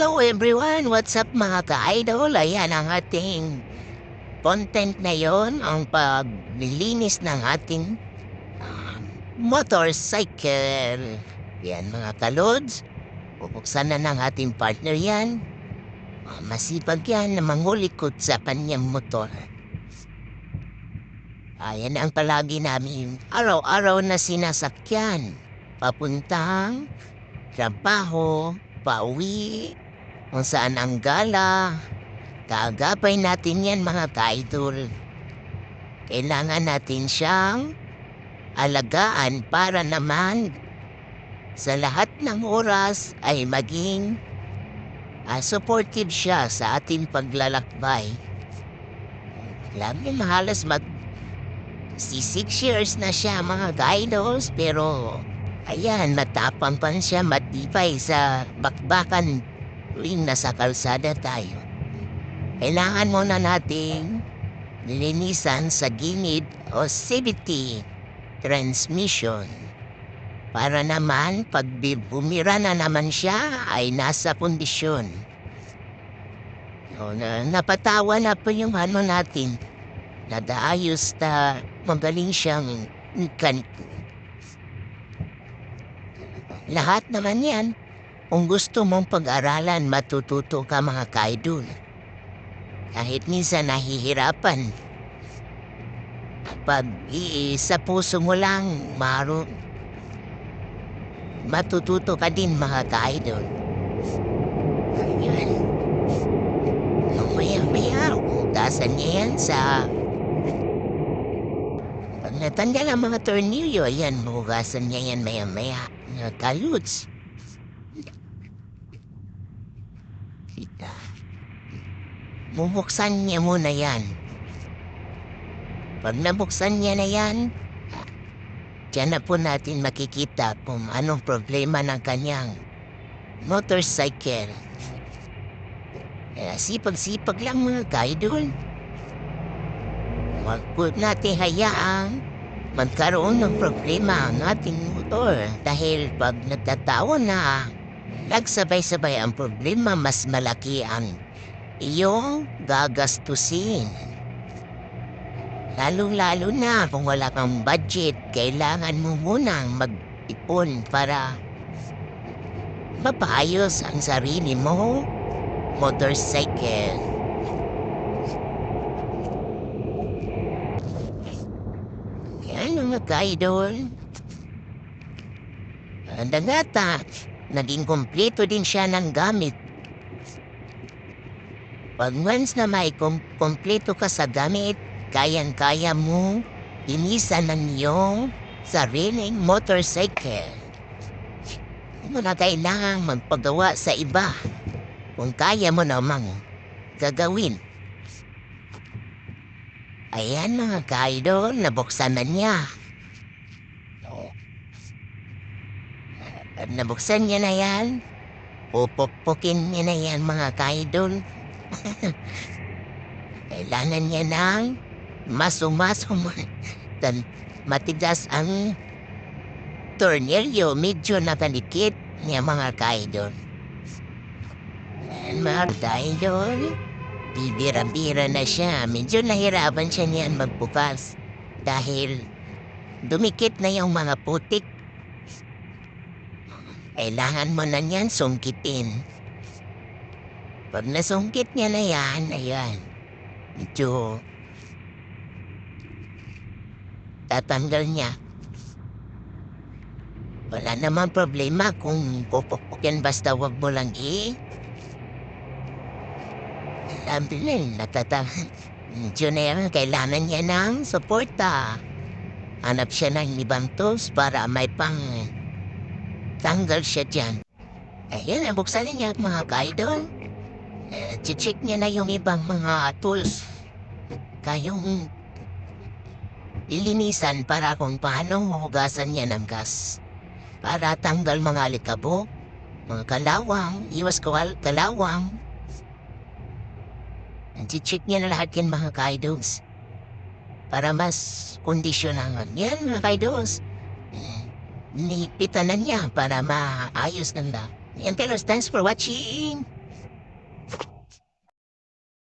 Hello everyone! What's up mga ka-idol? Ayan ang ating content ngayon, ang paglilinis ng ating ah, motorcycle. Yan mga kalods, bubuksan na ng ating partner yan. Masipag yan na mangulikot sa kanyang motor. Ayan ang palagi namin araw-araw na sinasakyan. Papuntang trabaho, pauwi, kung saan ang gala. Kaagapay natin yan mga ka-idol. Kailangan natin siyang alagaan para naman sa lahat ng oras ay maging supportive siya sa ating paglalakbay. Alam niyo, halos 6 years na siya mga ka-idols, pero ayan, matapang pa siya, matibay sa bakbakan tuwing nasa kalsada tayo. Kailangan muna nating linisan sa gilid o CVT transmission para naman pag bumira na naman siya ay nasa kondisyon. Napatawa na po yung natin. Nadaayos na magaling siyang mekaniko. Lahat naman yan, kung gusto mong pag-aralan, matututo ka mga ka-idol. Kahit minsan nahihirapan. Pag sa puso mo lang, matututo ka din mga ka-idol. Ayan. Maya-maya, utasan niya yan sa... Pag natanggal ang mga tornilyo, ayan, hugasan niya yan maya-maya. Kaluts. Kita. Bubuksan niya muna yan. Pag nabuksan niya na yan, diyan na po natin makikita kung anong problema ng kanyang motorcycle. Sipag-sipag lang mga ka-idol. Huwag po natin hayaang magkaroon ng problema ang ating motor. Dahil pag nagtataon na, nagsabay-sabay ang problema, mas malaki ang iyong gagastusin. Lalo-lalo na kung wala kang budget, kailangan mo munang mag-ipon para mapaayos ang sarili mo motorcycle. Yan mga ka-idol. Dagata, naging kompleto din siya ng gamit. Pag once na may kompleto ka sa gamit, kayang-kaya mo linisan ng iyong sariling motorcycle. Hindi mo na kailangang magpagawa sa iba kung kaya mo namang gagawin. Ayan mga ka-idol, nabuksan na niya. At nabuksan niya na yan, pupukpukin niya na yan mga ka-idol. Kailangan niya ng maso-maso matigas ang tornilyo, medyo nakalikit niya mga ka-idol. Mga ka-idol, bibira-bira na siya. Medyo nahirapan siya niyan magbukas dahil dumikit na yung mga putik. Kailangan mo na niyan sungkitin. Pag nasungkit niya na yan, ayan, medyo tatanggal niya. Wala naman problema kung pupukpukin, basta wag mo lang sabi na medyo na yan, kailangan niya ng suporta. Hanap siya ng ibang tools para may pang tanggal siya dyan. Ayan, buksan niya mga ka-idol. Check niya na yung ibang mga tools. Kayong ilinisan para kung paano hugasan niya ng gas. Para tanggal mga alikabok, mga kalawang, iwas kalawang. Check niya na lahat yan mga ka-idols. Para mas kondisyonan yan mga ka-idols. Nipitan na niya para maayos ganda. And thanks for watching.